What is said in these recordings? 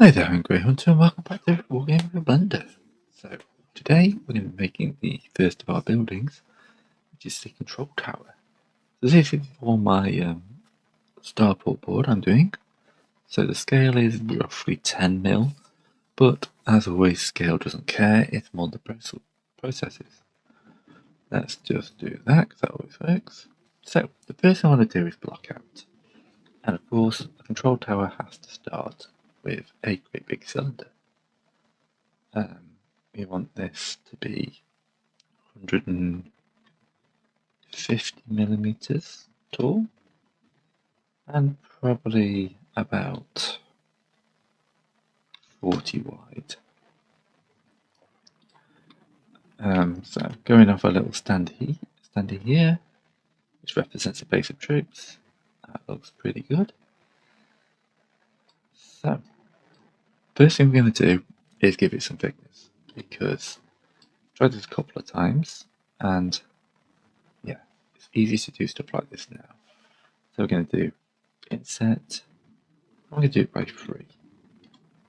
Hi there, I'm Grey Hunter and welcome back to Wargaming with Blender. So, today we're going to be making the first of our buildings, which is the control tower. So this is for my starport board I'm doing. So the scale is roughly 10mm, but as always scale doesn't care, it's more the processes. Let's just do that because that always works. So, the first thing I want to do is block out. And of course, a control tower has to start with a great big cylinder. We want this to be 150mm tall and probably about 40 wide. So going off a little standee here, which represents a base of troops. That looks pretty good. So, first thing we're going to do is give it some thickness, because I've tried this a couple of times, and yeah, it's easy to do stuff like this now. So we're going to do inset. I'm going to do it by 3.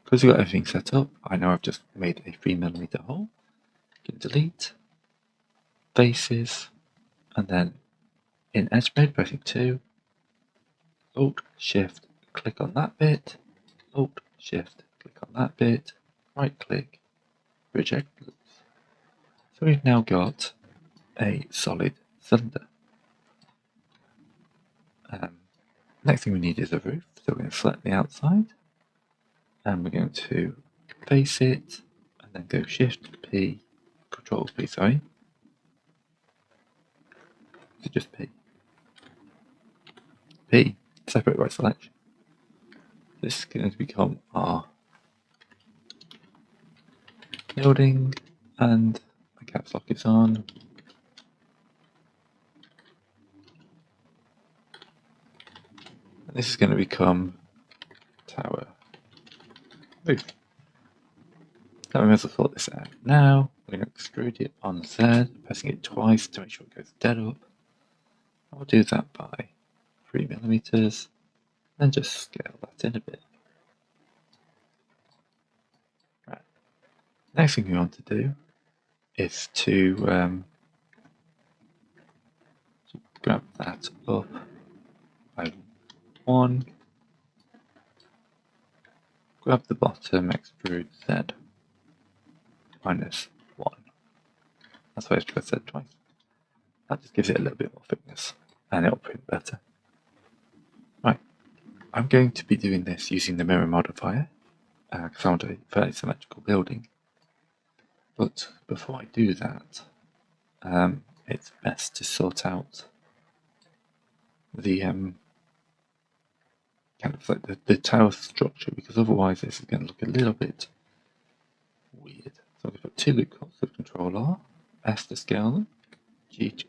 Because we've got everything set up, I know I've just made a 3mm hole. You can delete, faces, and then in edge mode, pressing 2, Alt, Shift, click on that bit, Alt, Shift, click on that bit, right click, reject loops. So we've now got a solid cylinder. Next thing we need is a roof, so we're going to select the outside, and we're going to face it, and then go Shift P, Control P, sorry, so just P. P, separate by selection. This is going to become our building, and the caps lock is on. And this is going to become tower roof. Now we may as well sort this out. Now we're going to extrude it on Z, pressing it twice to make sure it goes dead up. I'll do that by 3mm, and just scale that in a bit. Right. Next thing we want to do is to grab that up by 1, grab the bottom, extrude Z minus 1. That's why I press Z twice. That just gives it a little bit more thickness, and it'll print better. Right, I'm going to be doing this using the mirror modifier, because I want a fairly symmetrical building. But before I do that, it's best to sort out the kind of like the tower structure, because otherwise this is going to look a little bit weird. So I'm going to put 2 loop holes with Control R, S to scale them, G to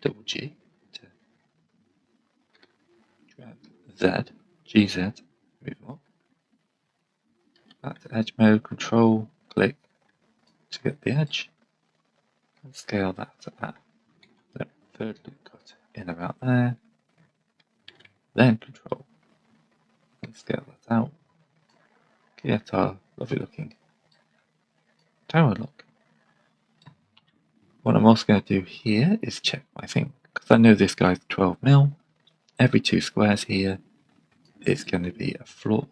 double G to drag Z, GZ, move them up. Back to edge mode, Control click to get the edge, and scale that to that. Then third loop cut in about there, then Control and scale that out. Get our lovely looking tower look. What I'm also going to do here is check my thing, because I know this guy's 12mm. Every 2 squares here is going to be a floor.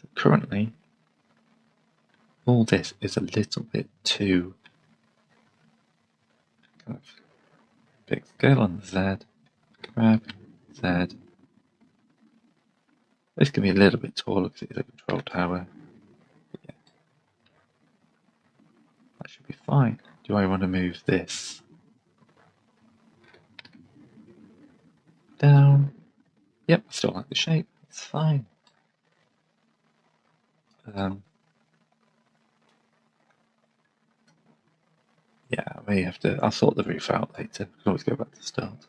So currently, all this is a little bit too kind of big scale on the Z. Grab Z. This can be a little bit taller because it is a control tower. But yeah, that should be fine. Do I want to move this down? Yep, I still like the shape. It's fine. Yeah, I may have to. I'll sort the roof out later. We can always go back to the start.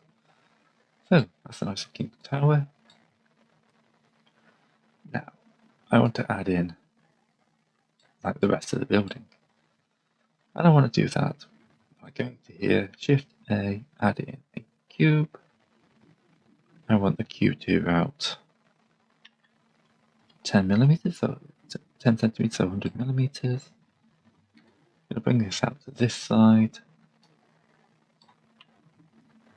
So that's a nice looking tower. Now I want to add in like the rest of the building, and I want to do that by going to here, Shift A, add in a cube. I want the cube to route 10 millimeters, so 10 centimeters, so 100 millimeters. I'm going to bring this out to this side.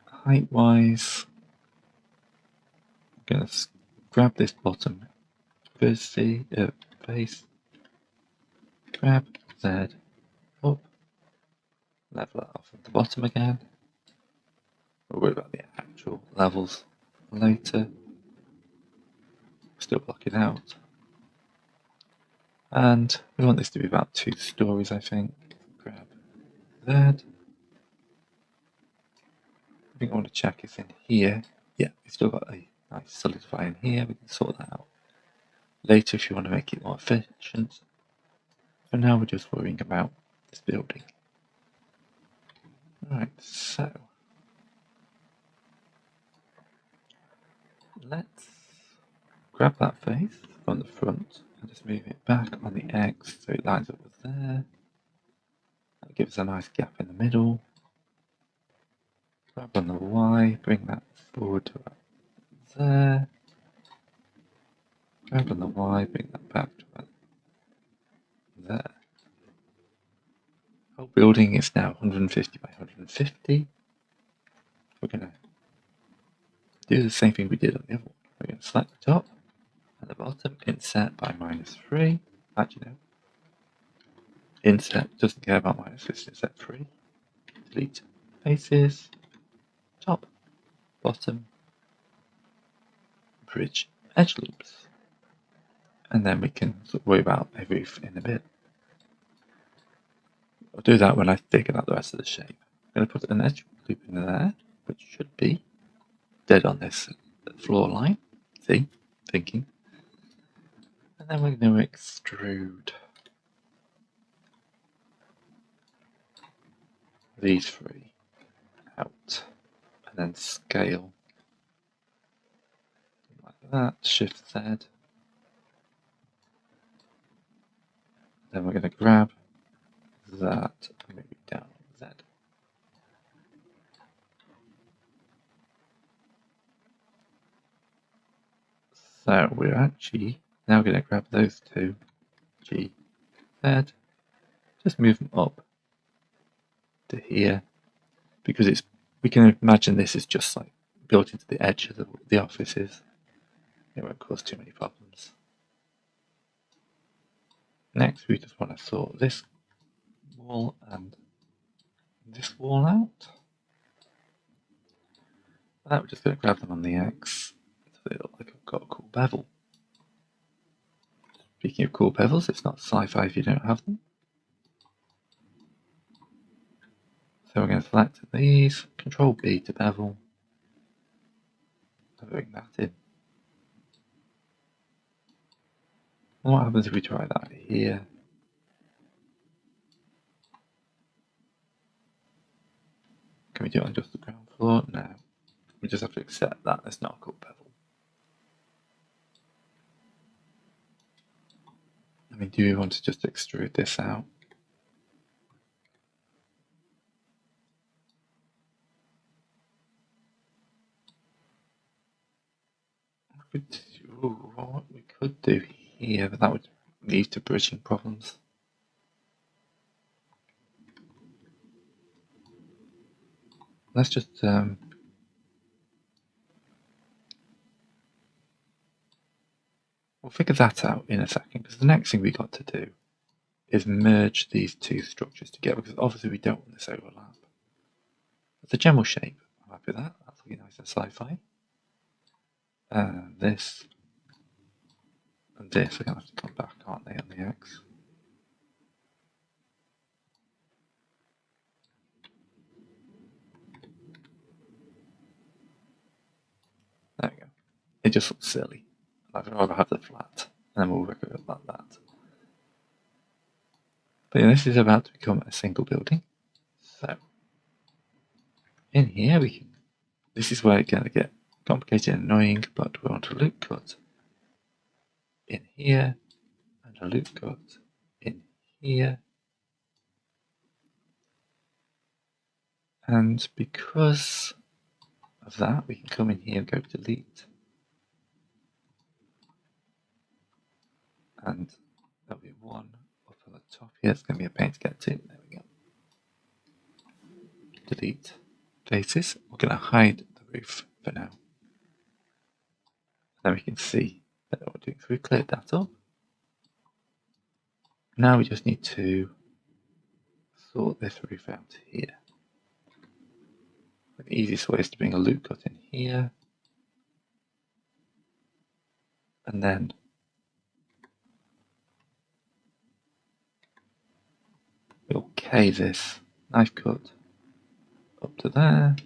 Height wise, I'm going to grab this bottom face, grab Z up, level it off at the bottom again. We'll worry about the actual levels later. Still block it out. And we want this to be about 2 stories, I think. Grab that. I think I want to check it's in here. Yeah, we've still got a nice solidify in here. We can sort that out later if you want to make it more efficient. For now, we're just worrying about this building. Alright, so let's grab that face from the front and just move it back on the X so it lines up with there. That gives a nice gap in the middle. Grab on the Y, bring that forward to about there. Grab on the Y, bring that back to about there. The whole building is now 150 by 150. We're going to do the same thing we did on the other one. We're going to select the top and the bottom, inset by -3. Actually, no. Inset doesn't care about -50, inset 3. Delete faces, top, bottom, bridge, edge loops. And then we can sort of worry about a roof in a bit. I'll do that when I figure out the rest of the shape. I'm going to put an edge loop in there, which should be dead on this floor line. See? Thinking. And then we're going to extrude these 3 out. And then scale like that. Shift Z. Then we're going to grab that and move it down on Z. So we're actually now going to grab those 2, G, Z, just move them up to here, because we can imagine this is just like built into the edge of the offices. It won't cause too many problems. Next, we just want to sort this wall and this wall out. For that, we're just going to grab them on the X so they look like I've got a cool bevel. Speaking of cool bevels, it's not sci-fi if you don't have them. So we're going to select these, Control B to bevel, and bring that in. And what happens if we try that here? Can we do it on just the ground floor? No. We just have to accept that it's not a cool bevel. I mean, do we want to just extrude this out? What we could do here, but that would lead to bridging problems. Let's just we'll figure that out in a second, because the next thing we got to do is merge these 2 structures together, because obviously we don't want this overlap. But the general shape, I'm happy with that. That's looking nice and sci-fi. This and this are going to have to come back, aren't they, on the X? There we go. It just looks silly. I'd rather have the flat, and then we'll work it about that. But yeah, this is about to become a single building. So, in here we can, this is where it's going to get complicated and annoying, but we want a loop cut in here, and a loop cut in here. And because of that, we can come in here and go delete. and there'll be one up on the top here. It's going to be a pain to get to. There we go. Delete faces. We're going to hide the roof for now. Then we can see that what we're doing. So we've cleared that up. Now we just need to sort this roof out here. The easiest way is to bring a loop cut in here, and then we'll K this knife cut up to there,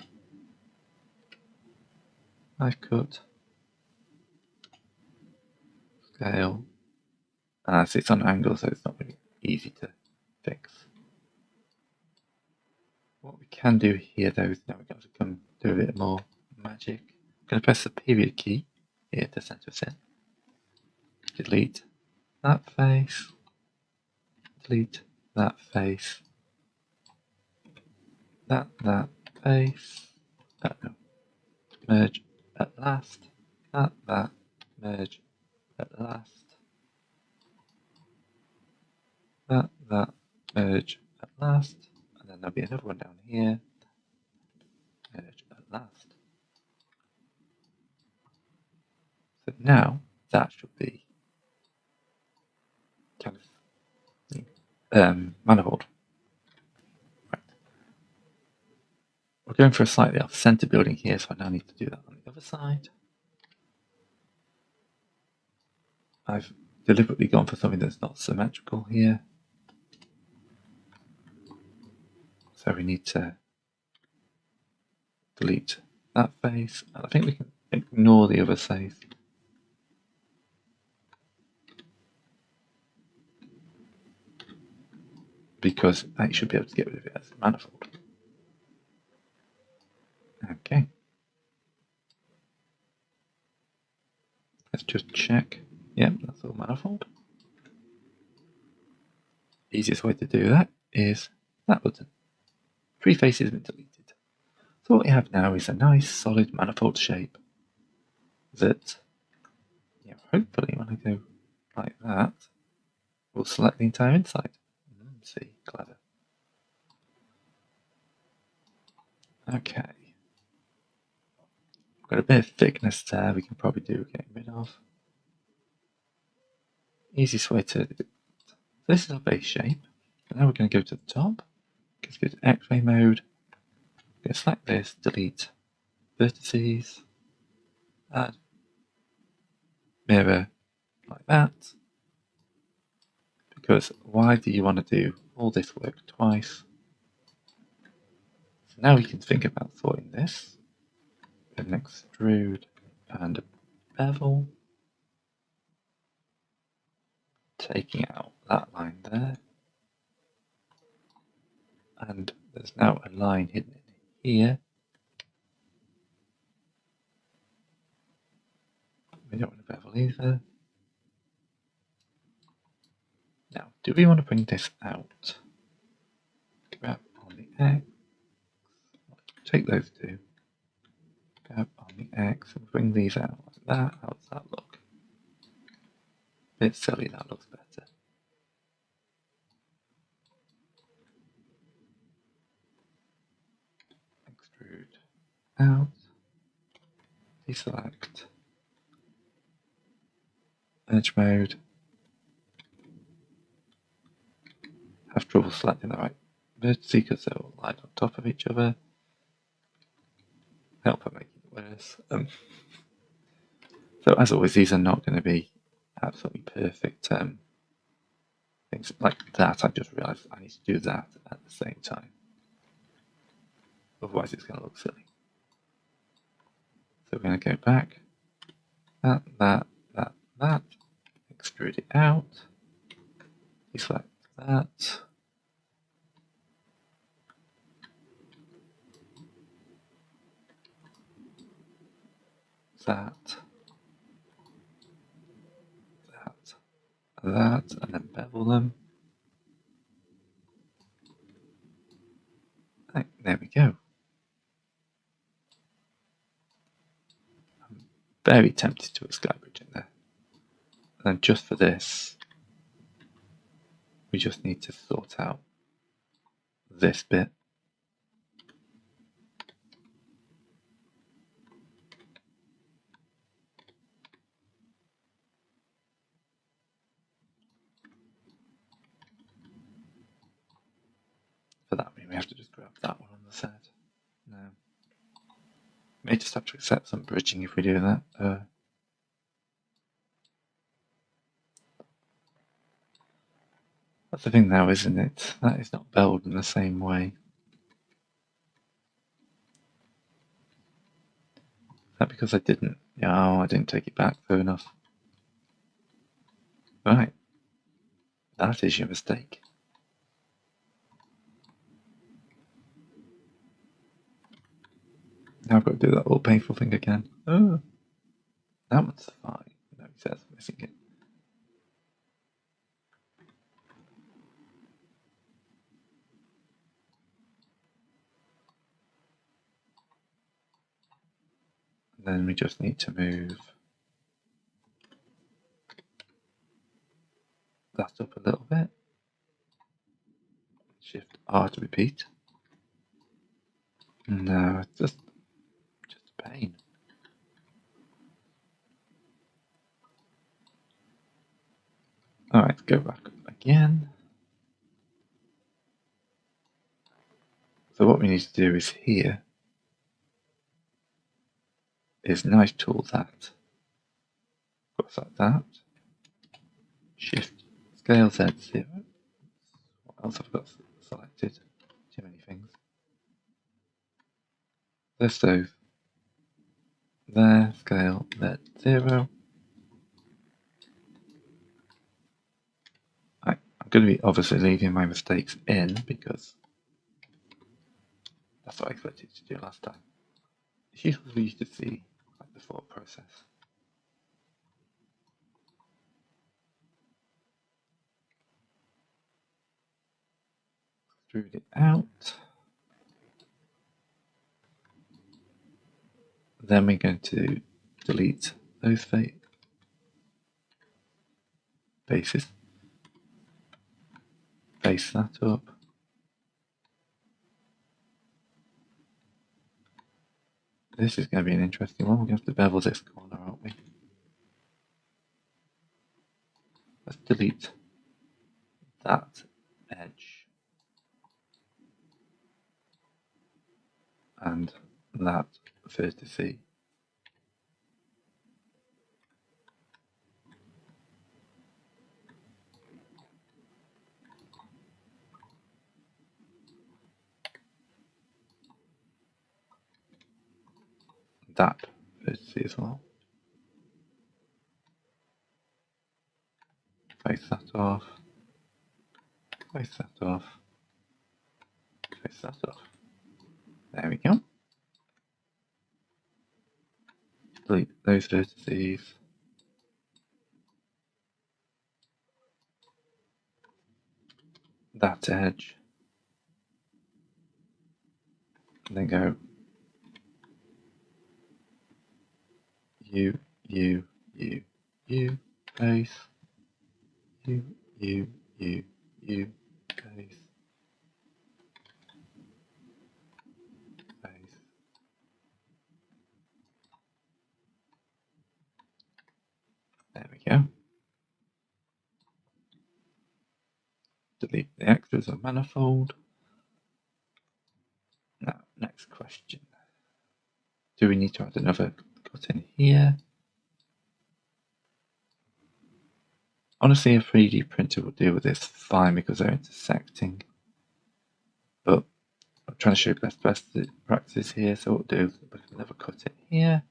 knife cut, scale, so it's on an angle, so it's not really easy to fix. What we can do here though is now we're going to come do a bit more magic. I'm going to press the period key here to center us in. Delete that face, delete that face, that face, no. Merge at last, that, merge at last, that, merge at last, and then there'll be another one down here, merge at last. So now that should be kind of manifold. Right. We're going for a slightly off-center building here, so I now need to do that on the other side. I've deliberately gone for something that's not symmetrical here. So we need to delete that face, and I think we can ignore the other face. Because I should be able to get rid of it as a manifold. Okay. Let's just check. Yep, that's all manifold. Easiest way to do that is that button. 3 faces have been deleted. So what we have now is a nice solid manifold shape that, hopefully when I go like that, will select the entire inside. See, clever. Okay. Got a bit of thickness there we can probably do getting rid of. Easiest way to do it. This is our base shape. And now we're going to go to the top. Let's go to X-ray mode. I'm going to select this, delete vertices, add mirror like that. Because why do you want to do all this work twice? So now we can think about sorting this. An extrude and a bevel. Taking out that line there. And there's now a line hidden in here. We don't want to bevel either. Now, do we want to bring this out? Grab on the X. Take those two. Grab on the X and bring these out like that. How does that look? A bit silly, that looks better. Extrude out. Deselect. Edge mode. Have trouble selecting the right vertices because they're all lined on top of each other. Help at making it worse. So as always, these are not going to be absolutely perfect things like that. I just realised I need to do that at the same time. Otherwise it's going to look silly. So we're going to go back. That. Extrude it out. Deselect that. That, and then bevel them. Right, there we go. I'm very tempted to put a sky bridge in there. And then just for this, we just need to sort out this bit. For that, we have to just grab that one on the side. No. May just have to accept some bridging if we do that. That's the thing now, isn't it? That is not belled in the same way. Is that because I didn't? Yeah, I didn't take it back, fair enough. Right. That is your mistake. Now I've got to do that little painful thing again. Oh, that one's fine. No, he says I'm missing it. And then we just need to move that up a little bit. Shift R to repeat. No, it's just a pain. Alright, go back up again. So what we need to do is here is knife tool that. Looks like that. Shift scale Z0. What else have I got selected? Too many things. There's those. There, scale Z0. Right, I'm going to be obviously leaving my mistakes in because that's what I expected to do last time. It's useful for you to see like the thought process. Extrude it out. Then we're going to delete those faces. Face that up. This is going to be an interesting one. We're going to have to bevel this corner, aren't we? Let's delete that edge and that vertice. That vertice as well. Face that off. Face that off. Face that off. There we go. Delete those vertices. That edge. And then go you, face. You, face. Face. There we go. Delete the extras of manifold. Now, next question. Do we need to add another cut in here? Honestly, a 3D printer will deal with this fine because they're intersecting. But I'm trying to show best practice here, so what we'll do is put another cut in here.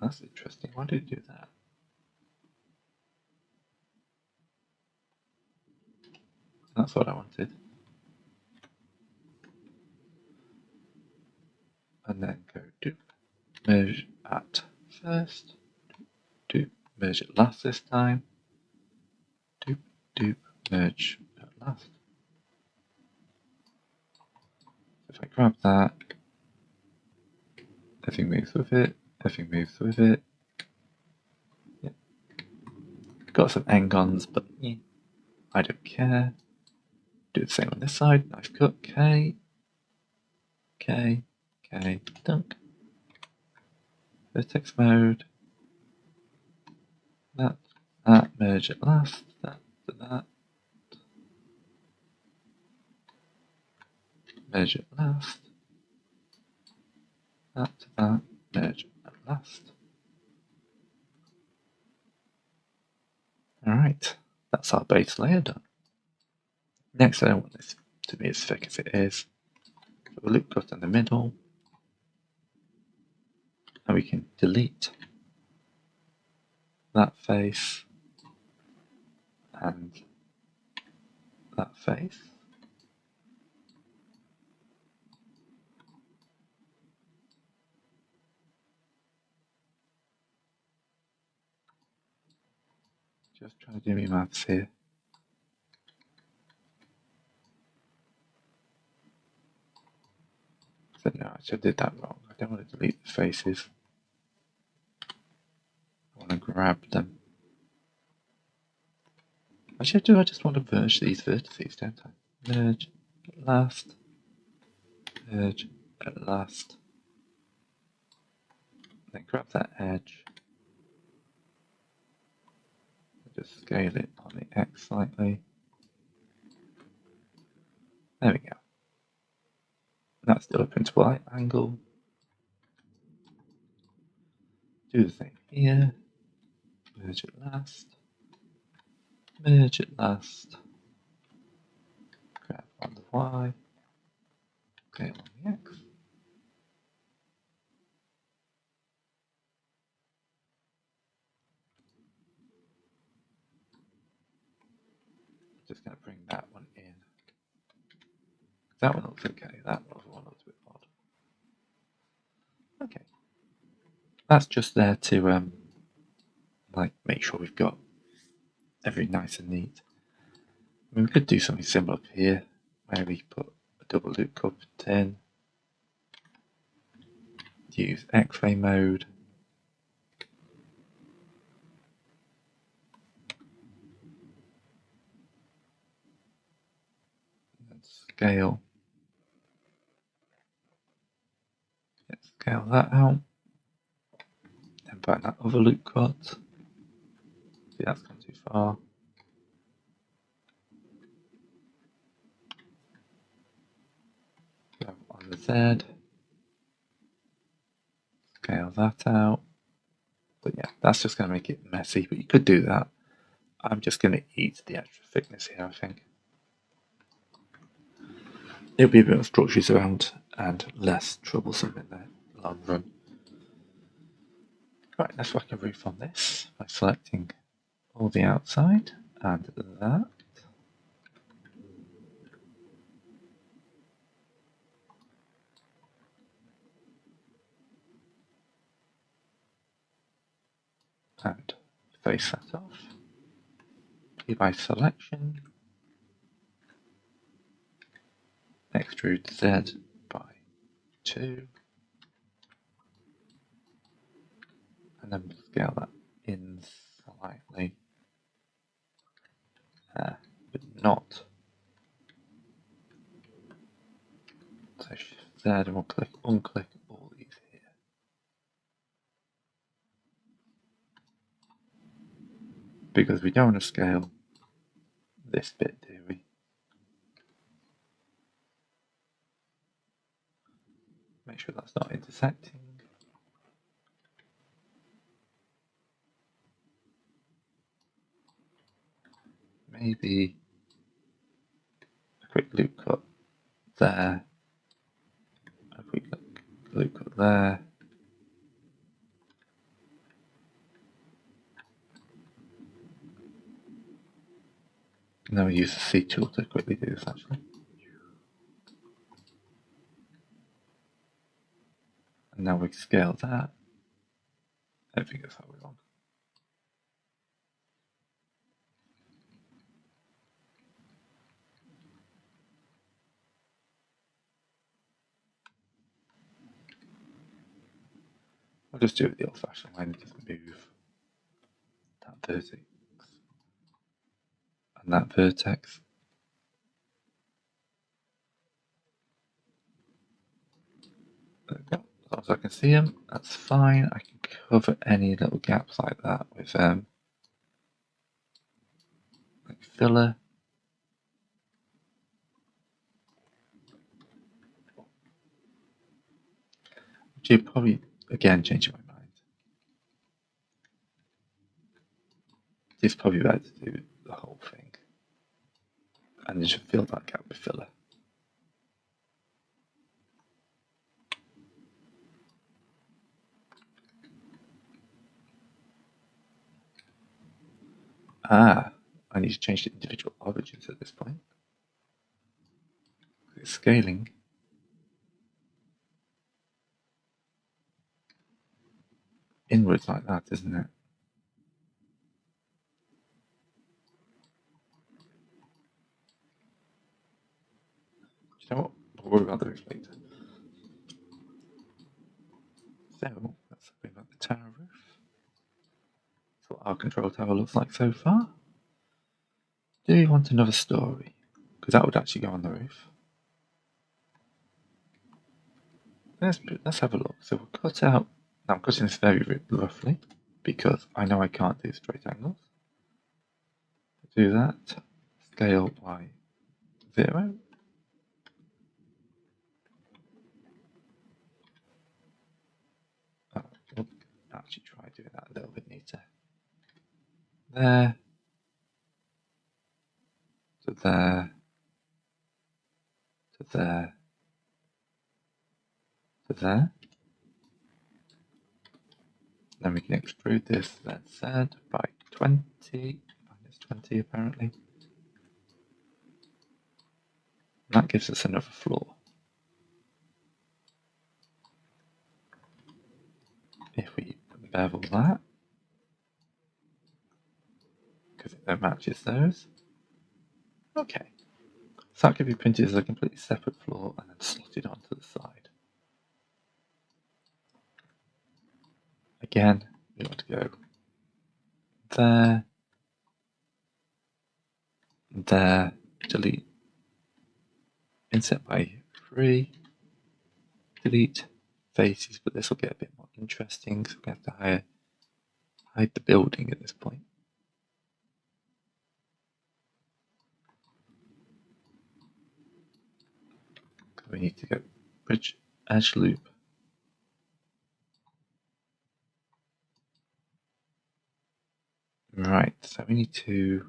That's interesting. Why did it do that? That's what I wanted. And then go to merge at first. Doop, merge at last this time. Doop, merge at last. If I grab that, everything moves with it. Everything moves with it. Yep. Got some Engons, but yeah, I don't care. Do the same on this side. Knife cut. K. K. K. Dunk. Vertex mode. That. Merge at last. That. Merge at last. That. Merge at last. Alright, that's our base layer done. Next, I don't want this to be as thick as it is. So we'll loop cut in the middle, and we can delete that face and that face. Just trying to do my maths here. So no, I just did that wrong. I don't want to delete the faces. I want to grab them. Actually, I just want to merge these vertices, don't I? Merge at last. Merge at last. Then grab that edge. Just scale it on the X slightly. There we go. That's still a principal angle. Do the same here. Merge it last. Merge it last. Grab on the Y. Scale on the X. Just going to bring that one in. That one looks okay. That one looks a bit odd. Okay. That's just there to make sure we've got everything nice and neat. I mean, we could do something similar up here, where we put a double loop cup in, use X-ray mode, and scale. Let's scale that out. Then find that other loop cut. See, that's gone too far. Go on the Z. Scale that out. But yeah, that's just going to make it messy, but you could do that. I'm just going to eat the extra thickness here, I think. It'll be a bit of structures around and less troublesome in the long run. Right, let's whack a roof on this by selecting all the outside and that. And face that off. By selection, extrude Z by 2, and then scale that in slightly, but not. So Shift Z, and we'll unclick all these here. Because we don't want to scale this bit, do we? Make sure that's not intersecting. Maybe a quick loop cut there, a quick loop cut there. And then we use the C tool to quickly do this actually. And now we scale that. I don't think that's how we want. I'll just do it the old-fashioned way and just move that vertex and that vertex. There we go. As long as I can see them, that's fine. I can cover any little gaps like that with like filler. Which you probably again changing my mind. It's probably better to do the whole thing and just fill that gap with filler. I need to change the individual origins at this point. It's scaling. Inwards like that, isn't it? Do you know what? We'll worry about those later. So, that's something about the tower roof. That's what our control tower looks like so far. Do you want another story? Because that would actually go on the roof. Let's have a look. So we'll cut out. Now I'm cutting this very roughly because I know I can't do straight angles. Do that. Scale by 0. We'll actually try doing that a little bit neater. There. To there. To there. To there. Then we can extrude this, that said, by 20, minus 20 apparently. And that gives us another floor. If we bevel that, because it then matches those. Okay. So that could be printed as a completely separate floor and then slotted onto the side. Again, we want to go there, there, delete, insert by 3, delete faces, but this will get a bit more interesting, so we have to hide the building at this point. We need to go bridge edge loop. Right, so we need to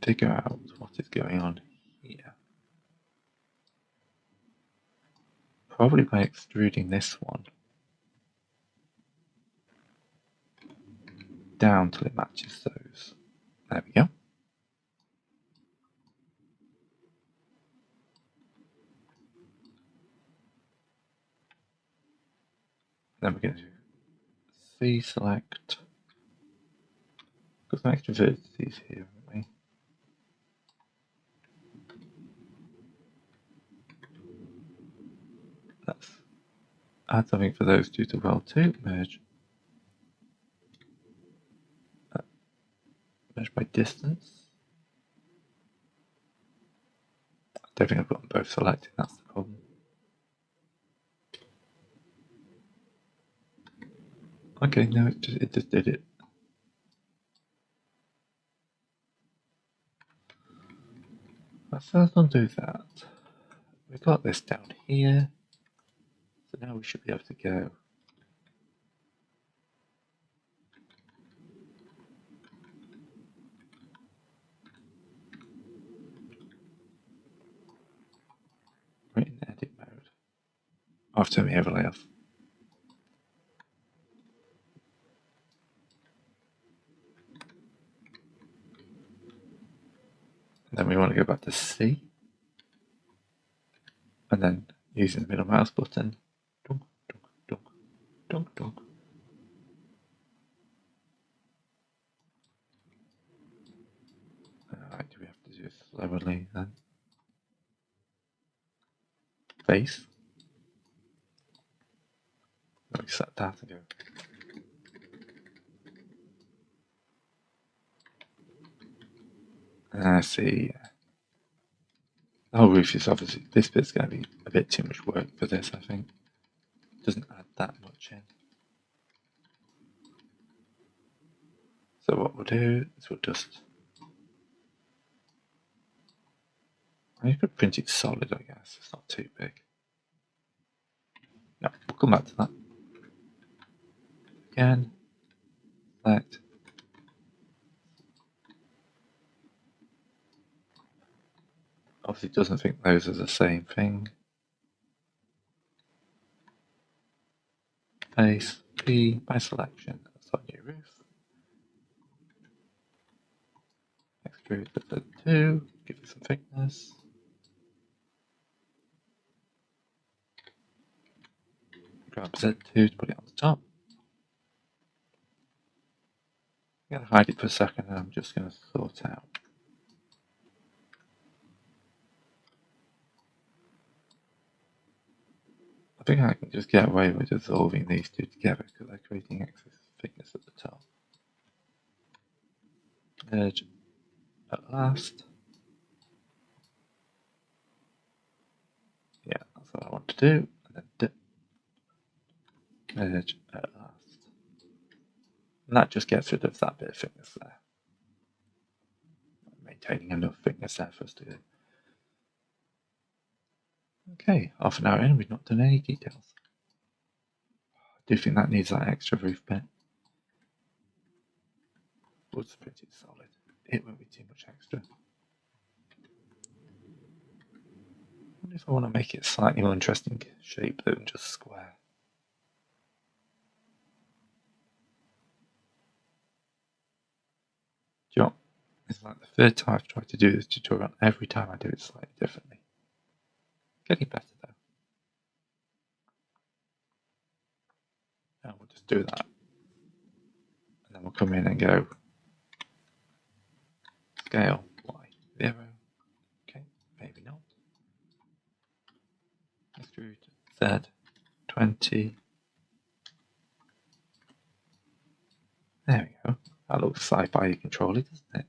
figure out what is going on here. Probably by extruding this one down till it matches those. There we go. Then we're going to C select. Got some extra vertices here, haven't we? Let's add something for those two to weld too. Merge. Merge by distance. I don't think I've got them both selected, that's the problem. Okay, no, it just did it. Let's undo that. We've got this down here. So now we should be able to go. Right in edit mode. I've turned the overlay off. And then we want to go back to C. And then using the middle mouse button. Dunk, dunk, dunk, dunk, dunk. Alright, do we have to do it slowly then? Face. Let me set that and go. See. The whole roof is obviously, this bit's going to be a bit too much work for this, I think. Doesn't add that much in. So what we'll do is we'll just... You could print it solid, I guess. It's not too big. No, we'll come back to that. Again, select. Obviously it doesn't think those are the same thing. Base P by selection. That's on your roof. Extrude the 2, give it some thickness. Grab Z2 to put it on the top. I'm going to hide it for a second and I'm just going to sort out. I think I can just get away with dissolving these two together because they're creating excess thickness at the top. Merge at last. Yeah, that's what I want to do. And then dip. Merge at last. And that just gets rid of that bit of thickness there. Maintaining enough thickness there for us to do. Okay, half an hour in, we've not done any details. I do think that needs that extra roof bit. Wood's pretty solid. It won't be too much extra. I wonder if I want to make it a slightly more interesting shape than just square. Do you know, it's like the third time I've tried to do this tutorial, every time I do it slightly differently. Getting better though. Now we'll just do that. And then we'll come in and go scale Y 0. Okay, maybe not. Extrude Z 20. There we go. That looks sci-fi controller, doesn't it?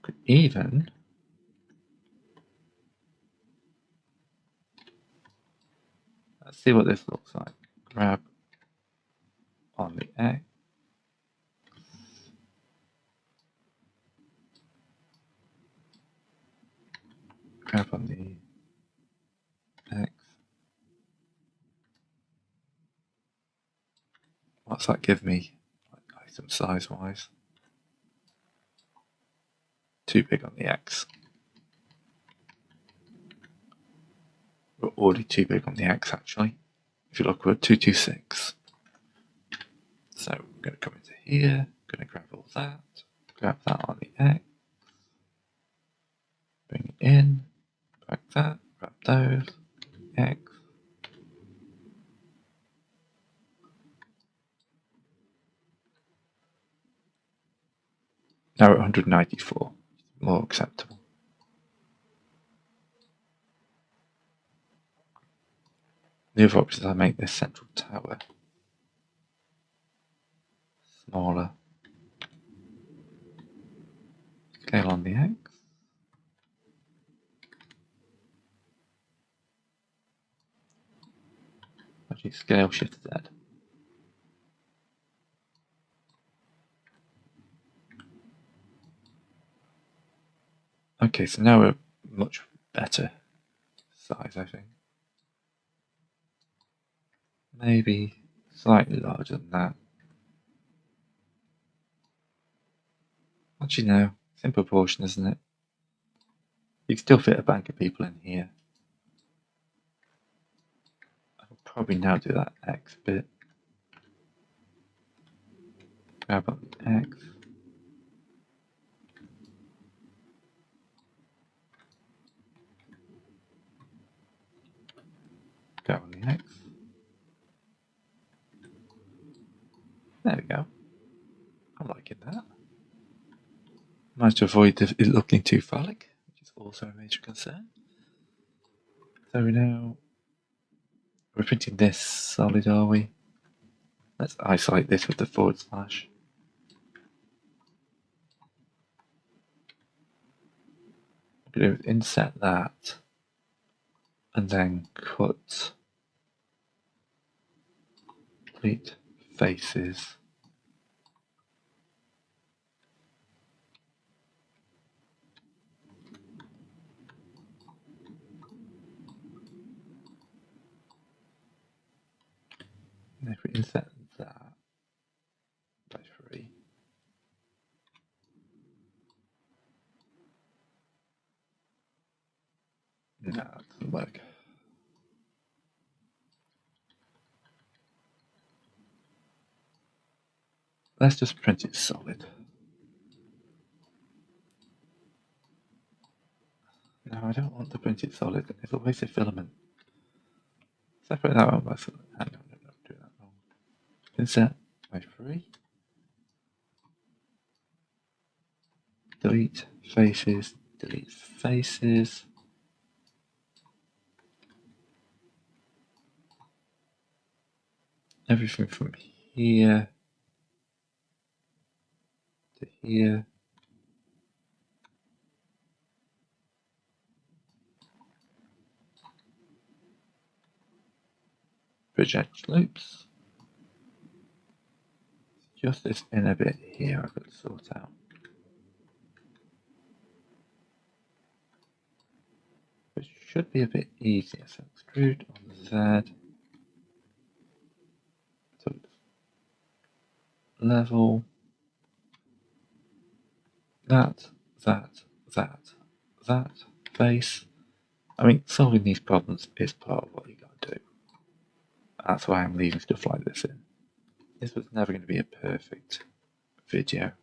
Could even let's see what this looks like. Grab on the X. Grab on the X. What's that give me? Item size wise. Too big on the X. We're already too big on the X actually. If you look, we're at 226. So we're going to come into here, going to grab all that, grab that on the X, bring it in, grab that, grab those, X. Now we're at 194, more acceptable. The other option is I make this central tower smaller. Scale on the X. Actually, scale shift Z. Okay, so now we're much better size, I think. Maybe slightly larger than that. Actually, no, it's in proportion, isn't it? You can still fit a bank of people in here. I'll probably now do that X bit. Grab on the X. Grab on the X. There we go. I'm liking that. Managed to avoid it looking too phallic, which is also a major concern. So we now We're printing this solid, are we? Let's isolate this with the forward slash. What we're going to do is inset that and then cut complete faces. And if we inset that by 3, no, that doesn't work. Let's just print it solid. No, I don't want to print it solid. It's a waste of filament. Separate that one by solid. No, do that wrong. Inset by 3. Delete faces. Delete faces. Everything from here to here. Project loops. Just this inner bit here I've got to sort out. It should be a bit easier. So extrude on Z. So level. That. Face. I mean, solving these problems is part of what you got to do. That's why I'm leaving stuff like this in. This was never going to be a perfect video.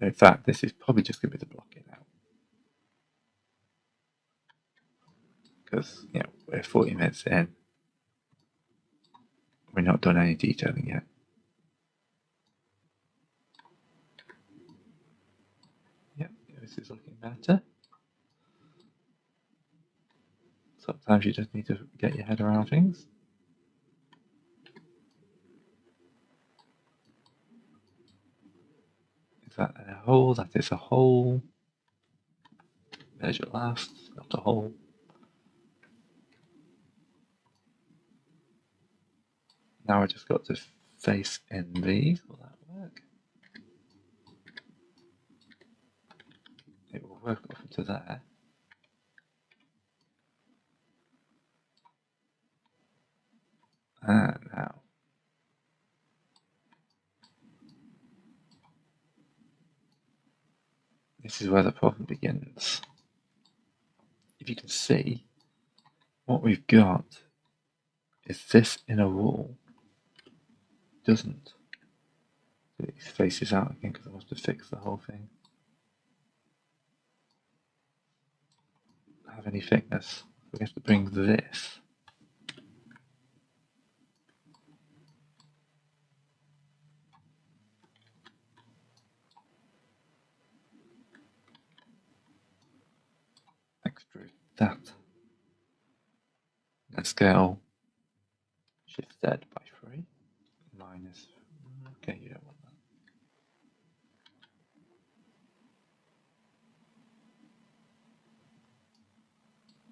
In fact, this is probably just going to be the blocking out. Because, we're 40 minutes in. We're not done any detailing yet. Yep, this is looking better. Sometimes you just need to get your head around things. Is that a hole? That is a hole. Measure last, not a hole. Now I just got to face in these. Will that work? It will work up to there. And now this is where the problem begins. If you can see, what we've got is this inner wall doesn't do these faces out again because I must have fixed the whole thing. Have any thickness. We have to bring this extrude that and scale shift Z by 3 minus. Okay, you don't want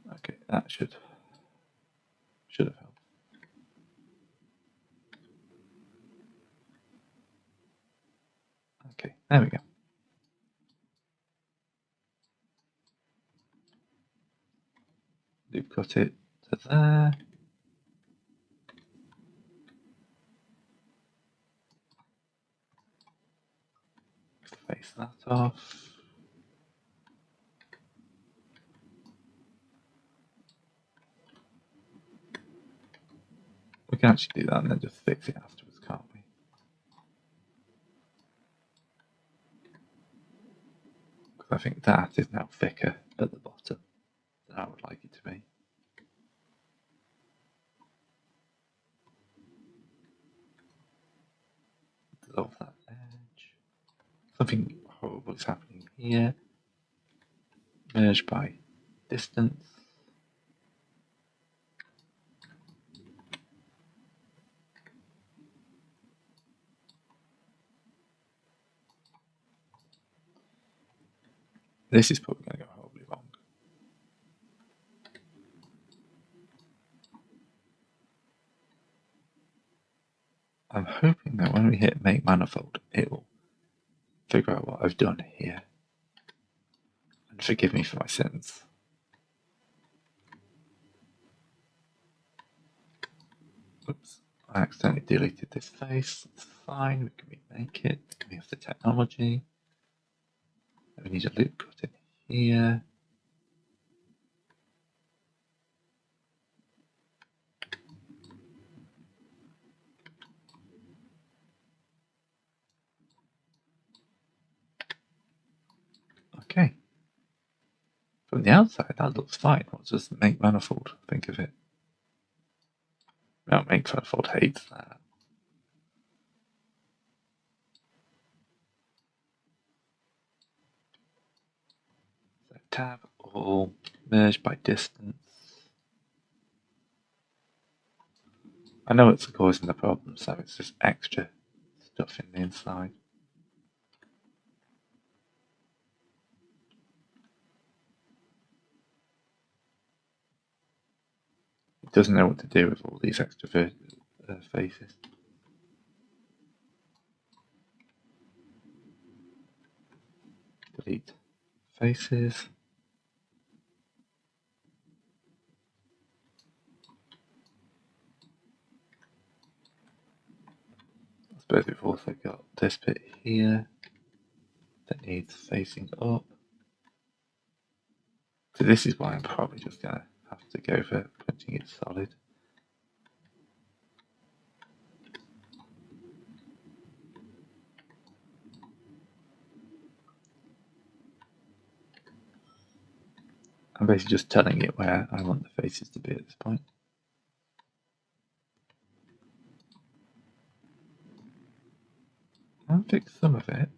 that. Okay, that should have helped. Okay, there we go. We've got it to there. Face that off. We can actually do that and then just fix it afterwards, can't we? Because I think that is now thicker at the bottom than I would like it to be. Dissolve that edge. Something horrible is happening here. Merge by distance. This is probably going to go horribly wrong. I'm hoping that when we hit make manifold, it will figure out what I've done here and forgive me for my sins. Oops, I accidentally deleted this face. It's fine, we can remake it. We have the technology. We need a loop cut in here. Okay. From the outside, that looks fine. What does make manifold think of it? No, make manifold hates that. So tab all, merge by distance. I know it's causing the problem, so it's just extra stuff in the inside. It doesn't know what to do with all these extra faces. Delete faces. I suppose we've also got this bit here that needs facing up. So this is why I'm probably just going to have to go for printing it solid. I'm basically just telling it where I want the faces to be at this point. I'll fix some of it.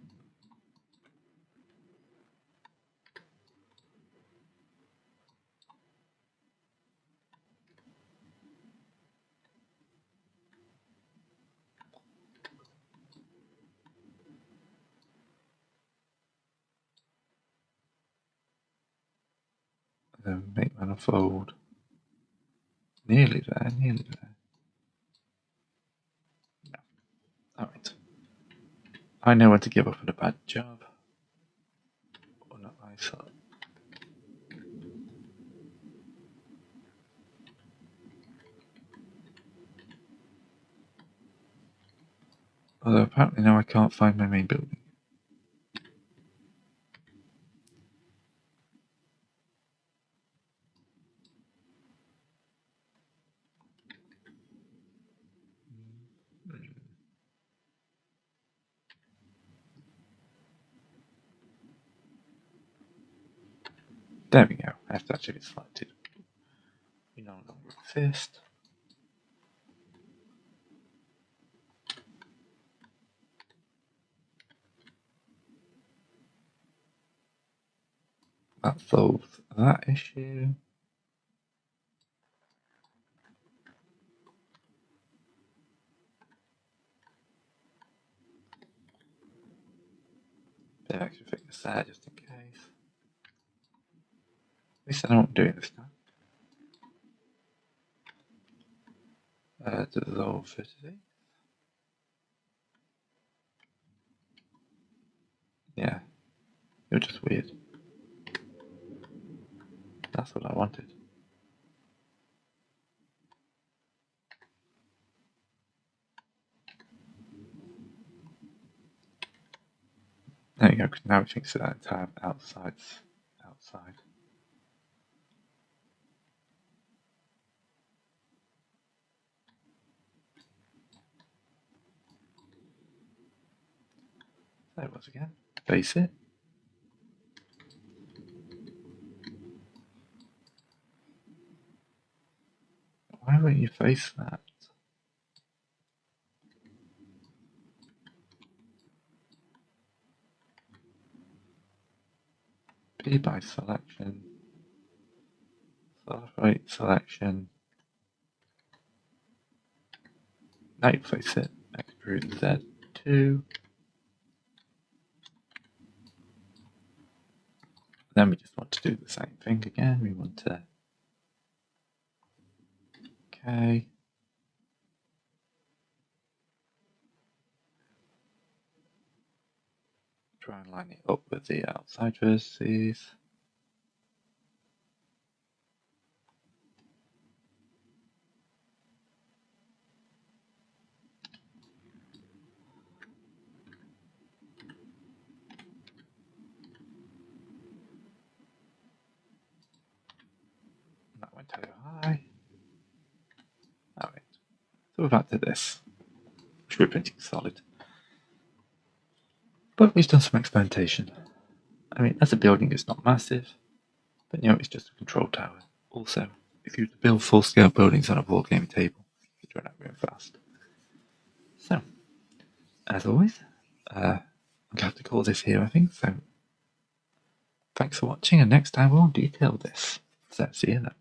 And then make manifold. Nearly there, nearly there. No. Alright. I know when to give up on a bad job. Or not myself. Although apparently now I can't find my main building. There we go. I have to actually get selected. We no longer exist. That solves that issue. Bit of extra thickness there just in case. At least I know what I'm doing this time. Dissolve fitting. Yeah, you're just weird. That's what I wanted. There you go, because now everything's set that entire outside's outside. There it was again. Face it. Why won't you face that? Be by selection. Celebrate selection. Now you face it. Extrude Z2. then we just want to do the same thing again. We want to, okay. Try and line it up with the outside vertices. That went too high. Alright, so we're back to this, which we're printing solid. But we've done some experimentation. I mean, as a building, it's not massive, but it's just a control tower. Also, if you build full-scale buildings on a wargaming table, you run out real fast. So, as always, I'm going to have to call this here, I think. So, thanks for watching, and next time we'll detail this. So, see you then.